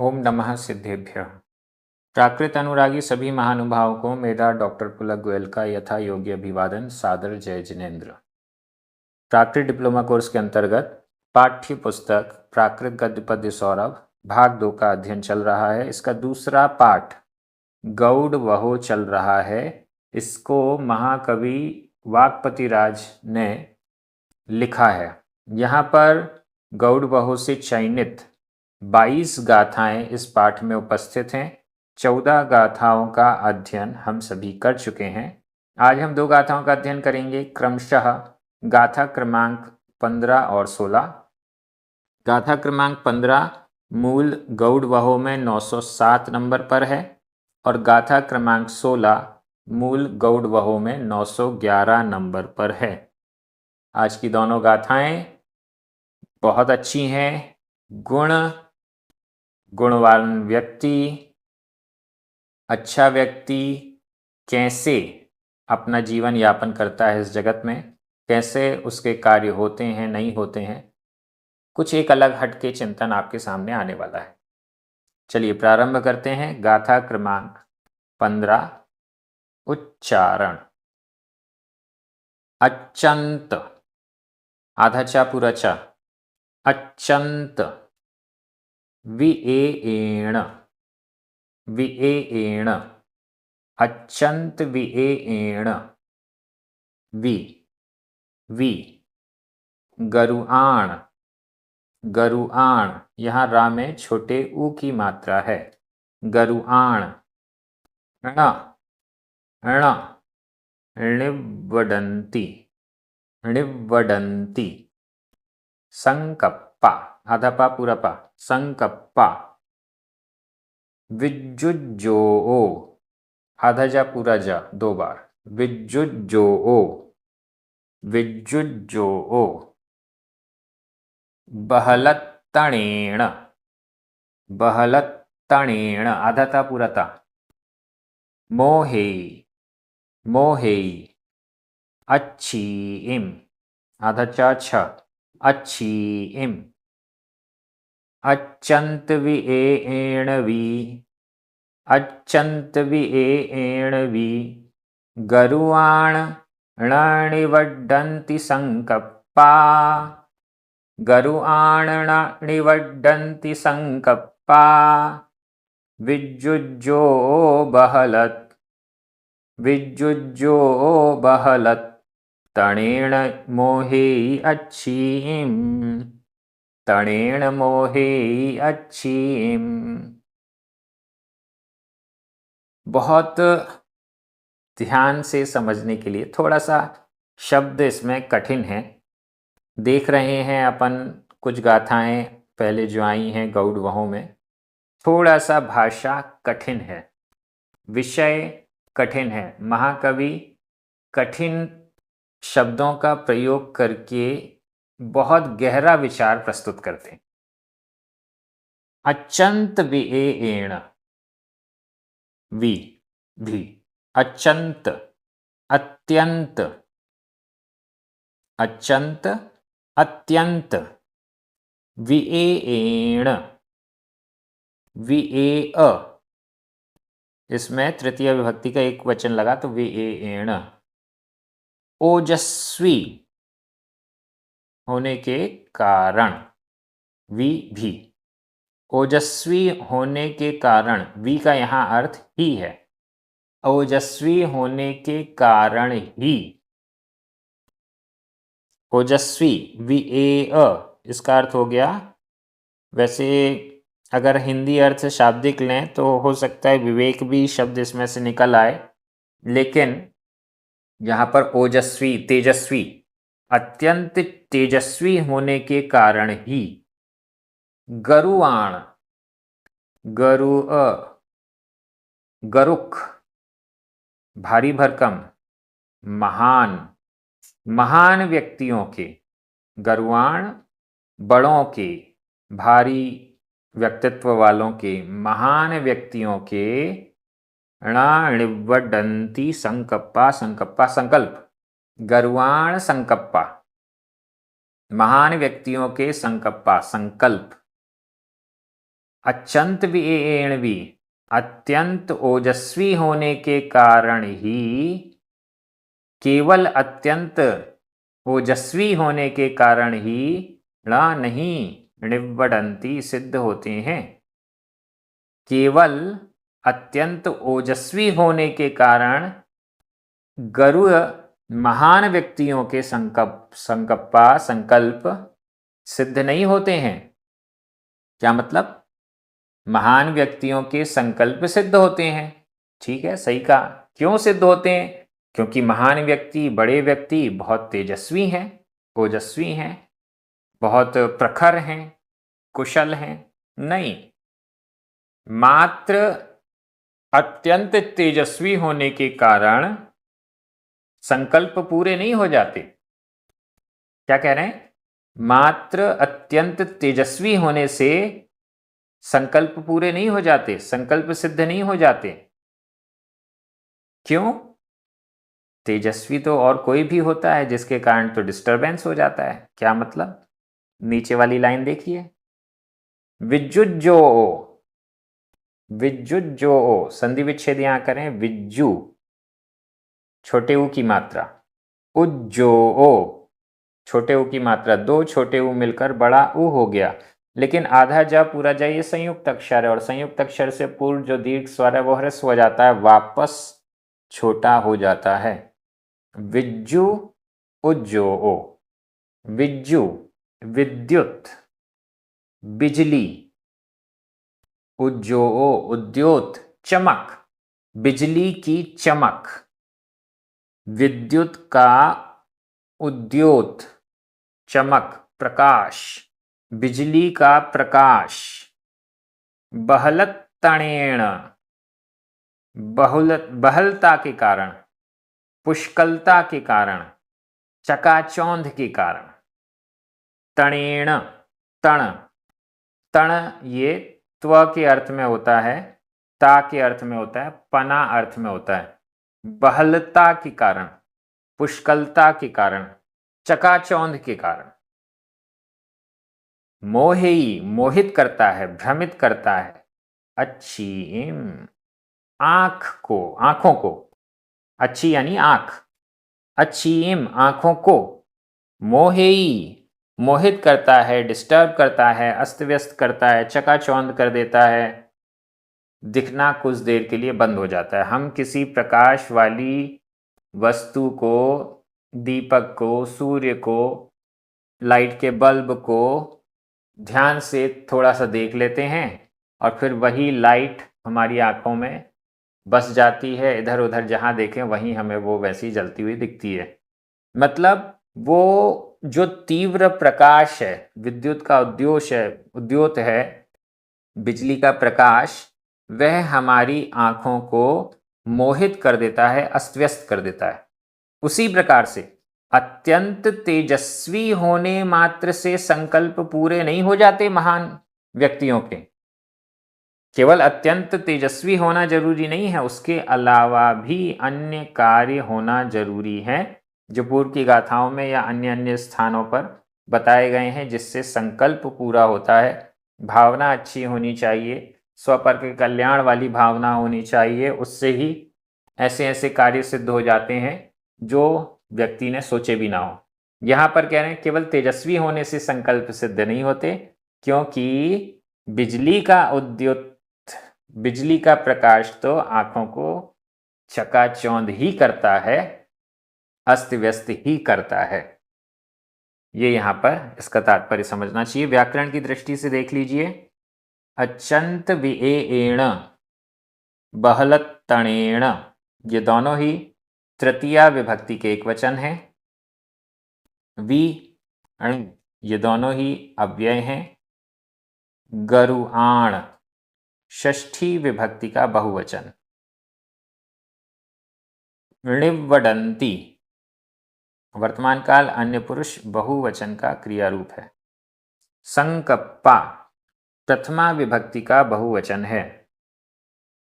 ओम नमः सिद्धेभ्यः। प्राकृत अनुरागी सभी महानुभावों को मेरा डॉक्टर पुलक गोयल का यथा योग्य अभिवादन, सादर जय जिनेन्द्र। प्राकृत डिप्लोमा कोर्स के अंतर्गत पाठ्य पुस्तक प्राकृत गद्य पद्य सौरभ भाग 2 का अध्ययन चल रहा है। इसका दूसरा पाठ गौड़ वहो चल रहा है। इसको महाकवि वाक्पति राज ने लिखा है। यहाँ पर गौड़ वहो से चयनित 22 गाथाएं इस पाठ में उपस्थित हैं। 14 गाथाओं का अध्ययन हम सभी कर चुके हैं। आज हम 2 गाथाओं का अध्ययन करेंगे, क्रमशः गाथा क्रमांक 15 और 16। गाथा क्रमांक 15 मूल गौड़ वहो में 907 नंबर पर है और गाथा क्रमांक 16 मूल गौड़ वहो में 911 नंबर पर है। आज की दोनों गाथाएं बहुत अच्छी हैं। गुणवान व्यक्ति, अच्छा व्यक्ति कैसे अपना जीवन यापन करता है इस जगत में, कैसे उसके कार्य होते हैं नहीं होते हैं, कुछ एक अलग हटके चिंतन आपके सामने आने वाला है। चलिए प्रारंभ करते हैं। गाथा क्रमांक 15। उच्चारण। अच्यंत, आधा चा पूरा चा, अच्यंत। विएण, विएण, अच्यंत विएण। वि, वि। गरुआण, गरुआण। यहाँ रा में छोटे ऊ की मात्रा है। गरुआण। ण, ण। णिवडन्ति, णिवडन्ति। संकप्पा, आधा पा पूरा पा, संकप्पा। विज्जुज्जोओ, आधा जा पूरा जा 2 बार, विज्जुज्जोओ, विज्जुज्जोओ। बहलत्तणेन, बहलत्तणेन, आधा ता पूरा ता। मोहेई, मोहेई। अच्छीइम, आधा चा छ, अच्छीइम। अच्यंत विएणवी, अच्यंत विएणवी। गरुआण णिवड्डन्ति संकप्पा, गरुआण णिवड्डन्ति संकप्पा। विज्जुज्जो बहलत्, विज्जुज्जो बहलत्। तणेन मोहेई अच्छीम, तणेन मोहेई अच्छीम। बहुत ध्यान से समझने के लिए थोड़ा सा शब्द इसमें कठिन है। देख रहे हैं अपन कुछ गाथाएं पहले जो आई हैं गौड़ वहों में, थोड़ा सा भाषा कठिन है, विषय कठिन है। महाकवि कठिन शब्दों का प्रयोग करके बहुत गहरा विचार प्रस्तुत करते हैं। अच्यंत विएण, वि, भी। अच्यंत, अत्यंत, अच्यंत, अत्यंत। विएण, विएअ, इसमें तृतीय विभक्ति का एक वचन लगा तो विएण। ओजस्वी होने के कारण, वि भी। ओजस्वी होने के कारण, वी का यहाँ अर्थ ही है। ओजस्वी होने के कारण ही, ओजस्वी, विएअ, इसका अर्थ हो गया। वैसे अगर हिंदी अर्थ शाब्दिक लें तो हो सकता है विवेक भी शब्द इसमें से निकल आए, लेकिन यहाँ पर ओजस्वी, तेजस्वी, अत्यंत तेजस्वी होने के कारण ही। गरुआण, गरुअ, गरुक, भारी भरकम, महान, महान व्यक्तियों के। गरुआण बड़ों के, भारी व्यक्तित्व वालों के, महान व्यक्तियों के। णिवड्डन्ति संकप्पा, संकप्पा संकल्प। गरुआण संकप्पा, महान व्यक्तियों के संकप्पा संकल्प। अत्यंत भी अत्यंत ओजस्वी होने के कारण ही, केवल अत्यंत ओजस्वी होने के कारण ही ण नहीं निव्वडन्ति सिद्ध होते हैं। केवल अत्यंत ओजस्वी होने के कारण गरुड़ महान व्यक्तियों के संकल्प सिद्ध नहीं होते हैं। क्या मतलब? महान व्यक्तियों के संकल्प सिद्ध होते हैं। ठीक है, सही कहा। क्यों सिद्ध होते हैं? क्योंकि महान व्यक्ति, बड़े व्यक्ति बहुत तेजस्वी हैं, ओजस्वी हैं, बहुत प्रखर हैं, कुशल हैं। नहीं, मात्र अत्यंत तेजस्वी होने के कारण संकल्प पूरे नहीं हो जाते। क्या कह रहे हैं? मात्र अत्यंत तेजस्वी होने से संकल्प पूरे नहीं हो जाते, संकल्प सिद्ध नहीं हो जाते। क्यों? तेजस्वी तो और कोई भी होता है, जिसके कारण तो डिस्टरबेंस हो जाता है। क्या मतलब? नीचे वाली लाइन देखिए, विज्जुज्जो, विज्जुज्जो, संधि विच्छेद यहां करें, विज्जु छोटे ऊ की मात्रा, उज्जो छोटे ऊ की मात्रा, दो छोटे ऊ मिलकर बड़ा ऊ हो गया। लेकिन आधा जा पूरा जा ये संयुक्त अक्षर है, और संयुक्त अक्षर से पूर्व जो दीर्घ स्वर है वो ह्रस्व हो जाता है, वापस छोटा हो जाता है। विज्जु उज्जो, विज्जु विद्युत, बिजली, उज्जो उद्योत चमक, बिजली की चमक, विद्युत का उद्योत चमक प्रकाश, बिजली का प्रकाश, बहलत्तणेन बहलता के कारण, पुष्कलता के कारण, चकाचौंध के कारण, तणेण तण, तण ये त्व के अर्थ में होता है, ता के अर्थ में होता है, पना अर्थ में होता है। बहलता के कारण, पुष्कलता के कारण, चकाचौंध के कारण, मोहेई मोहित करता है, भ्रमित करता है, अच्छी आंख को, आंखों को, अच्छी यानी आंख, अच्छीम आंखों को, मोहेई मोहित करता है, डिस्टर्ब करता है, अस्त व्यस्त करता है, चकाचौंध कर देता है, दिखना कुछ देर के लिए बंद हो जाता है। हम किसी प्रकाश वाली वस्तु को, दीपक को, सूर्य को, लाइट के बल्ब को ध्यान से थोड़ा सा देख लेते हैं और फिर वही लाइट हमारी आंखों में बस जाती है, इधर उधर जहां देखें वहीं हमें वो वैसी जलती हुई दिखती है। मतलब वो जो तीव्र प्रकाश है, विद्युत का उद्योत है, बिजली का प्रकाश, वह हमारी आंखों को मोहित कर देता है, अस्त व्यस्त कर देता है। उसी प्रकार से अत्यंत तेजस्वी होने मात्र से संकल्प पूरे नहीं हो जाते महान व्यक्तियों के। केवल अत्यंत तेजस्वी होना जरूरी नहीं है, उसके अलावा भी अन्य कार्य होना जरूरी है, जो पूर्व की गाथाओं में या अन्य अन्य स्थानों पर बताए गए हैं, जिससे संकल्प पूरा होता है। भावना अच्छी होनी चाहिए, स्वपर के कल्याण वाली भावना होनी चाहिए, उससे ही ऐसे ऐसे कार्य सिद्ध हो जाते हैं जो व्यक्ति ने सोचे भी ना हो। यहाँ पर कह रहे हैं केवल तेजस्वी होने से संकल्प सिद्ध नहीं होते, क्योंकि बिजली का उद्योत, बिजली का प्रकाश तो आंखों को चकाचौंध ही करता है, अस्त व्यस्त ही करता है। ये यहाँ पर इसका तात्पर्य समझना चाहिए। व्याकरण की दृष्टि से देख लीजिए, अचंत विएण, बहलत्तणेण, ये दोनों ही तृतीया विभक्ति के एक वचन हैं। वि अण, ये दोनों ही अव्यय हैं। गरुआण षष्ठी विभक्ति का बहुवचन। णिव्वडन्ति वर्तमान काल अन्य पुरुष बहुवचन का क्रिया रूप है। संकप्पा प्रथमा विभक्ति का बहुवचन है।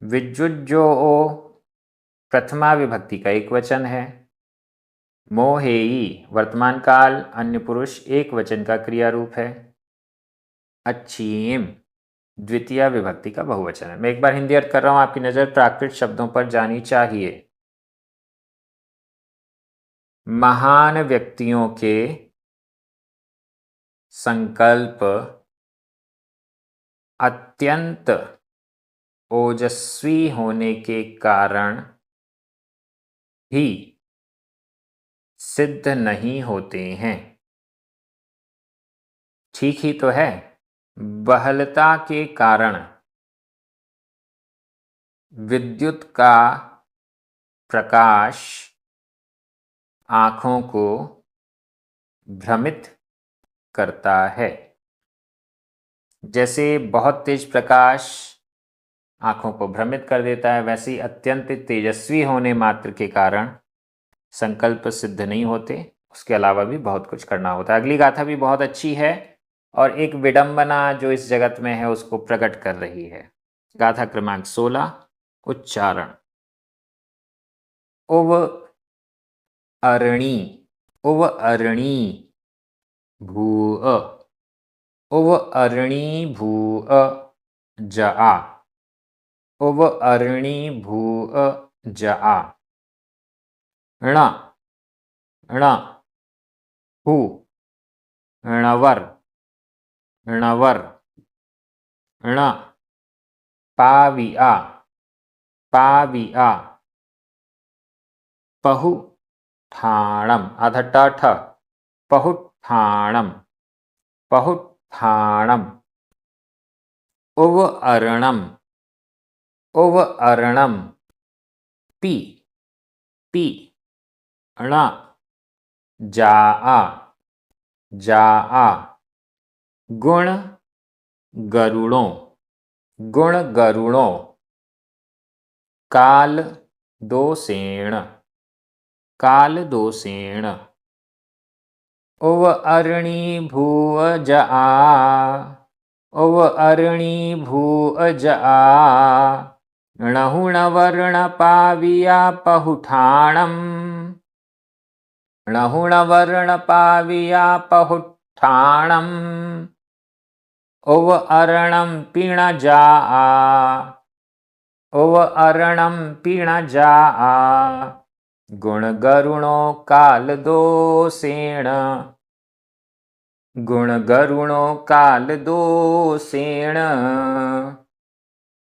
विज्जुज्जो प्रथमा विभक्ति का एक वचन है। मोहेई वर्तमान काल अन्य पुरुष एक वचन का क्रिया रूप है। अच्छीम द्वितीय विभक्ति का बहुवचन है। मैं एक बार हिंदी अर्थ कर रहा हूं, आपकी नजर प्राकृत शब्दों पर जानी चाहिए। महान व्यक्तियों के संकल्प अत्यंत ओजस्वी होने के कारण भी सिद्ध नहीं होते हैं। ठीक ही तो है। बहलता के कारण विद्युत का प्रकाश आँखों को भ्रमित करता है। जैसे बहुत तेज प्रकाश आँखों को भ्रमित कर देता है, वैसे ही अत्यंत तेजस्वी होने मात्र के कारण संकल्प सिद्ध नहीं होते। उसके अलावा भी बहुत कुछ करना होता है। अगली गाथा भी बहुत अच्छी है और एक विडंबना जो इस जगत में है उसको प्रकट कर रही है। गाथा क्रमांक 16, उच्चारण। उव अरणी, उव अरणी भूअ, उव अरणी भूअ जआ, उव अरणी भूअ जआ। ण ण हु णवर, णवर। ण पाविआ, पाविआ। पहुठाणम, आधा ट ठ, पहुठाणम, पहुठाणम। उव अर्णम, उव अर्णम। पी पी ण जाआ, जाआ। गुण गरुड़ों, गुण गरुड़ों। काल दोषेण, काल दोषेण। उव अरणी भूअ जआ, उव अरणी भूअ जआ। णहुणवर्ण पाविया पहुठाणम, णहुणवर्ण पाविया पहुठाणम। उव अरणम पीण जाआ, उव अरणम पीण जाआ। गुण गरुणो काल दोषेण, गुण गरुणो काल दोषेण।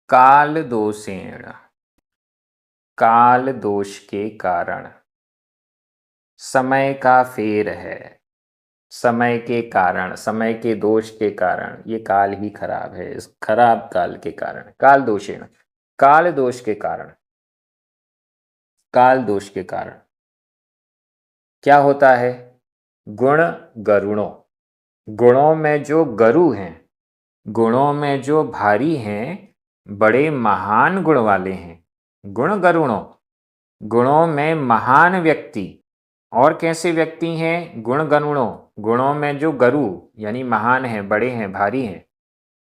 काल दोषेण, काल दोष के कारण। समय का फेर है, समय के कारण, समय के दोष के कारण ये काल ही खराब है। इस खराब काल के कारण, काल दोषेण, काल दोष के कारण, काल दोष के कारण क्या होता है? गुण गरुणों, गुणों में जो गरु हैं, गुणों में जो भारी हैं, बड़े महान गुण वाले हैं। गुण गरुणों, गुणों में महान व्यक्ति। और कैसे व्यक्ति हैं? गुण गरुणों, गुणों में जो गरु यानी महान हैं, बड़े हैं, भारी हैं।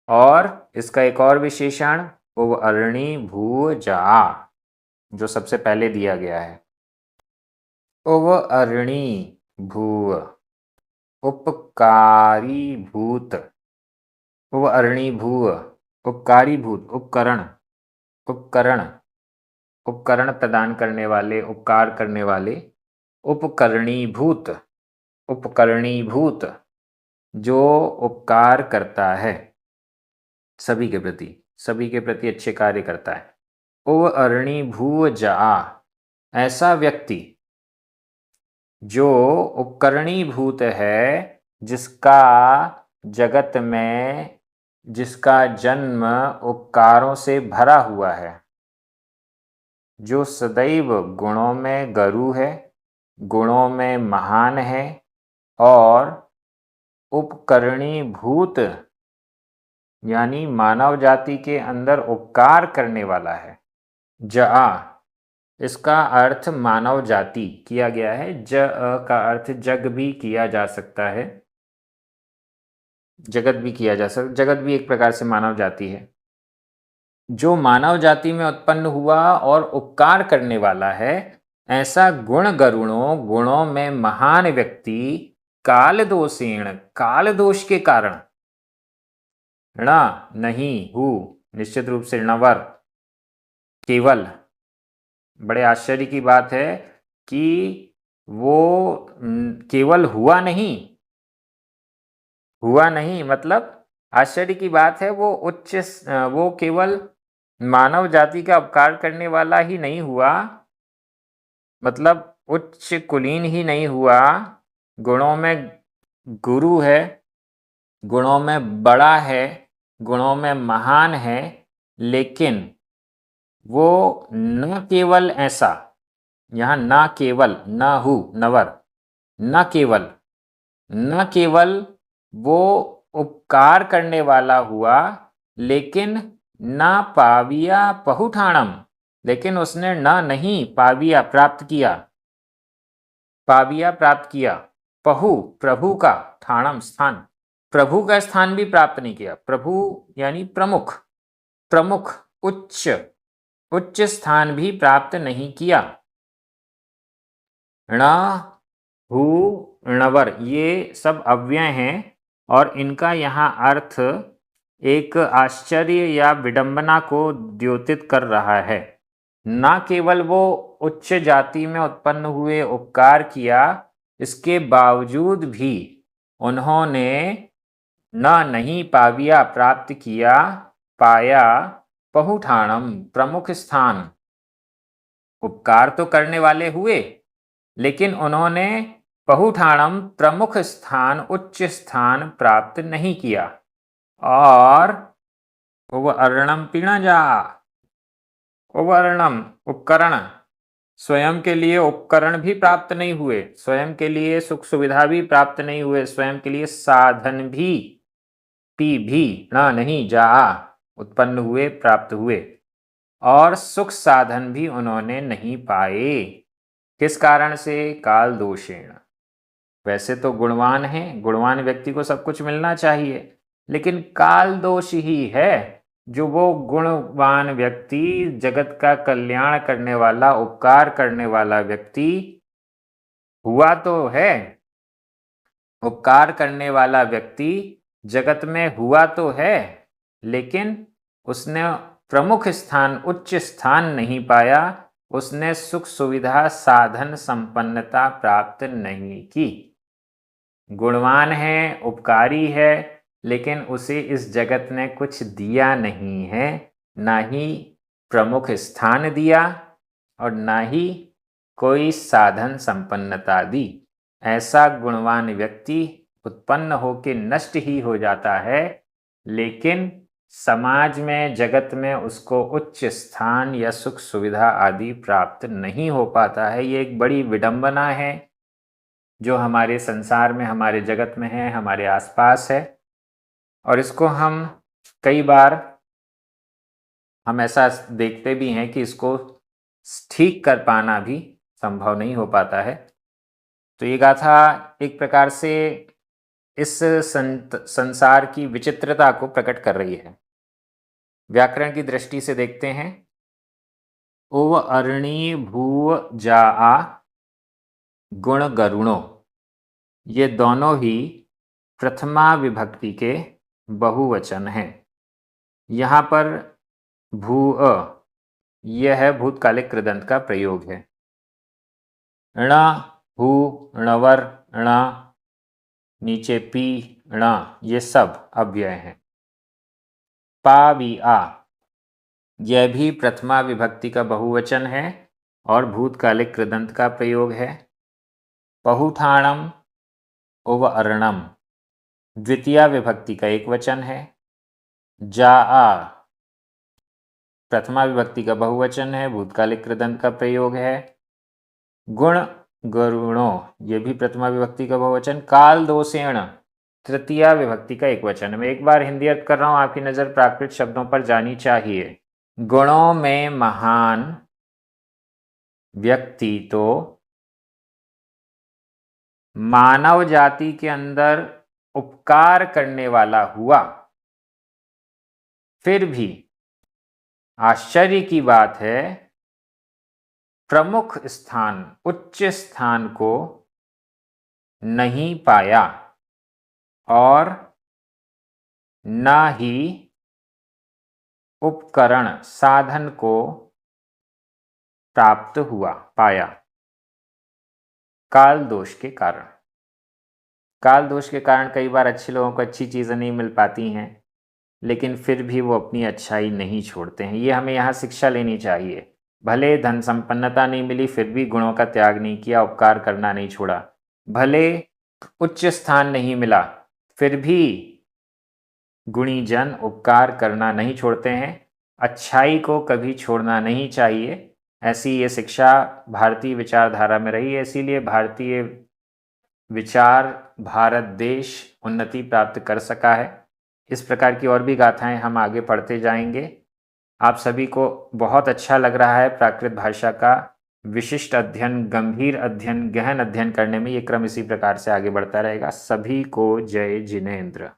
और इसका एक और विशेषण उव अरणी भू जा, जो सबसे पहले दिया गया है। उव अरणी भूव, उपकारी भूत, उव अरणी भूव, उपकारी भूत, उपकरण, उपकरण, उपकरण प्रदान करने वाले, उपकार करने वाले। उपकरणीभूत, उपकरणीभूत, जो उपकार करता है सभी के प्रति, सभी के प्रति अच्छे कार्य करता है। उव अरणी भू जा, ऐसा व्यक्ति जो उपकरणीभूत है, जिसका जगत में, जिसका जन्म उपकारों से भरा हुआ है, जो सदैव गुणों में गरु है, गुणों में महान है और उपकरणीभूत यानी मानव जाति के अंदर उपकार करने वाला है। जा, इसका अर्थ मानव जाति किया गया है। ज का अर्थ जग भी किया जा सकता है, जगत भी किया जा सकता, जगत भी एक प्रकार से मानव जाति है। जो मानव जाति में उत्पन्न हुआ और उपकार करने वाला है, ऐसा गुण गरुणों, गुणों में महान व्यक्ति काल दोषेण, काल दोष के कारण ण नहीं, हु निश्चित रूप से णवर केवल। बड़े आश्चर्य की बात है कि वो केवल हुआ नहीं, हुआ नहीं मतलब आश्चर्य की बात है वो वो केवल मानव जाति का उपकार करने वाला ही नहीं हुआ, मतलब उच्च कुलीन ही नहीं हुआ, गुणों में गुरु है, गुणों में बड़ा है, गुणों में महान है, लेकिन वो न केवल ऐसा, यहाँ न केवल, न हु नवर, न केवल वो उपकार करने वाला हुआ, लेकिन न पाविया पहुठाणम, लेकिन उसने न नहीं पाविया प्राप्त किया, पाविया प्राप्त किया, पहु प्रभु का, ठाणम स्थान, प्रभु का स्थान भी प्राप्त नहीं किया। प्रभु यानी प्रमुख, प्रमुख उच्च, उच्च स्थान भी प्राप्त नहीं किया। ण हु णवर ये सब अव्यय हैं और इनका यहाँ अर्थ एक आश्चर्य या विडंबना को द्योतित कर रहा है। न केवल वो उच्च जाति में उत्पन्न हुए, उपकार किया, इसके बावजूद भी उन्होंने न नहीं पाविया प्राप्त किया, पाया पहुठाणम प्रमुख स्थान। उपकार तो करने वाले हुए, लेकिन उन्होंने पहुठाणम प्रमुख स्थान, उच्च स्थान प्राप्त नहीं किया। और उपवर्णम पिणजा, उपवर्णम उपकरण, स्वयं के लिए उपकरण भी प्राप्त नहीं हुए, स्वयं के लिए सुख सुविधा भी प्राप्त नहीं हुए, स्वयं के लिए साधन भी, पी भी न नहीं जा उत्पन्न हुए, प्राप्त हुए, और सुख साधन भी उन्होंने नहीं पाए। किस कारण से? काल दोषेण। वैसे तो गुणवान है, गुणवान व्यक्ति को सब कुछ मिलना चाहिए, लेकिन काल दोष ही है जो वो गुणवान व्यक्ति, जगत का कल्याण करने वाला, उपकार करने वाला व्यक्ति हुआ तो है, उपकार करने वाला व्यक्ति जगत में हुआ तो है, लेकिन उसने प्रमुख स्थान, उच्च स्थान नहीं पाया, उसने सुख सुविधा साधन संपन्नता प्राप्त नहीं की। गुणवान है, उपकारी है, लेकिन उसे इस जगत ने कुछ दिया नहीं है, ना ही प्रमुख स्थान दिया और ना ही कोई साधन संपन्नता दी। ऐसा गुणवान व्यक्ति उत्पन्न होकर नष्ट ही हो जाता है, लेकिन समाज में, जगत में उसको उच्च स्थान या सुख सुविधा आदि प्राप्त नहीं हो पाता है। ये एक बड़ी विडंबना है जो हमारे संसार में, हमारे जगत में है, हमारे आसपास है, और इसको हम कई बार हम ऐसा देखते भी हैं कि इसको ठीक कर पाना भी संभव नहीं हो पाता है। तो ये गाथा एक प्रकार से इस संसार की विचित्रता को प्रकट कर रही है। व्याकरण की दृष्टि से देखते हैं। उव अरणी भूव जा गुण गरुणो, ये दोनों ही प्रथमा विभक्ति के बहुवचन हैं। यहाँ पर भू यह है भूतकालिक कृदंत का प्रयोग है। ण हु णवर ण, नीचे पी ण, ये सब अव्यय हैं। पा भी आ, यह भी प्रथमा विभक्ति का बहुवचन है और भूतकालिक कृदंत का प्रयोग है। पहुठाणम उव अर्णम द्वितीया विभक्ति का एक वचन है। जा प्रथमा विभक्ति का बहुवचन है, भूतकालिक कृदंत का प्रयोग है। गुण गरुणो, ये भी प्रथमा विभक्ति का बहुवचन। काल दोषेण तृतीया विभक्ति का एक वचन। मैं एक बार हिंदी अर्थ कर रहा हूं, आपकी नजर प्राकृत शब्दों पर जानी चाहिए। गुणों में महान व्यक्ति तो मानव जाति के अंदर उपकार करने वाला हुआ, फिर भी आश्चर्य की बात है प्रमुख स्थान, उच्च स्थान को नहीं पाया और ना ही उपकरण साधन को प्राप्त हुआ पाया काल दोष के कारण। काल दोष के कारण कई बार अच्छे लोगों को अच्छी चीज़ें नहीं मिल पाती हैं, लेकिन फिर भी वो अपनी अच्छाई नहीं छोड़ते हैं। ये हमें यहाँ शिक्षा लेनी चाहिए। भले धन संपन्नता नहीं मिली, फिर भी गुणों का त्याग नहीं किया, उपकार करना नहीं छोड़ा। भले उच्च स्थान नहीं मिला, फिर भी गुणी जन उपकार करना नहीं छोड़ते हैं। अच्छाई को कभी छोड़ना नहीं चाहिए, ऐसी ये शिक्षा भारतीय विचारधारा में रही है। इसीलिए भारतीय विचार भारत देश उन्नति प्राप्त कर सका है। इस प्रकार की और भी गाथाएं हम आगे पढ़ते जाएंगे। आप सभी को बहुत अच्छा लग रहा है प्राकृत भाषा का विशिष्ट अध्ययन, गंभीर अध्ययन, गहन अध्ययन करने में। ये क्रम इसी प्रकार से आगे बढ़ता रहेगा। सभी को जय जिनेंद्र।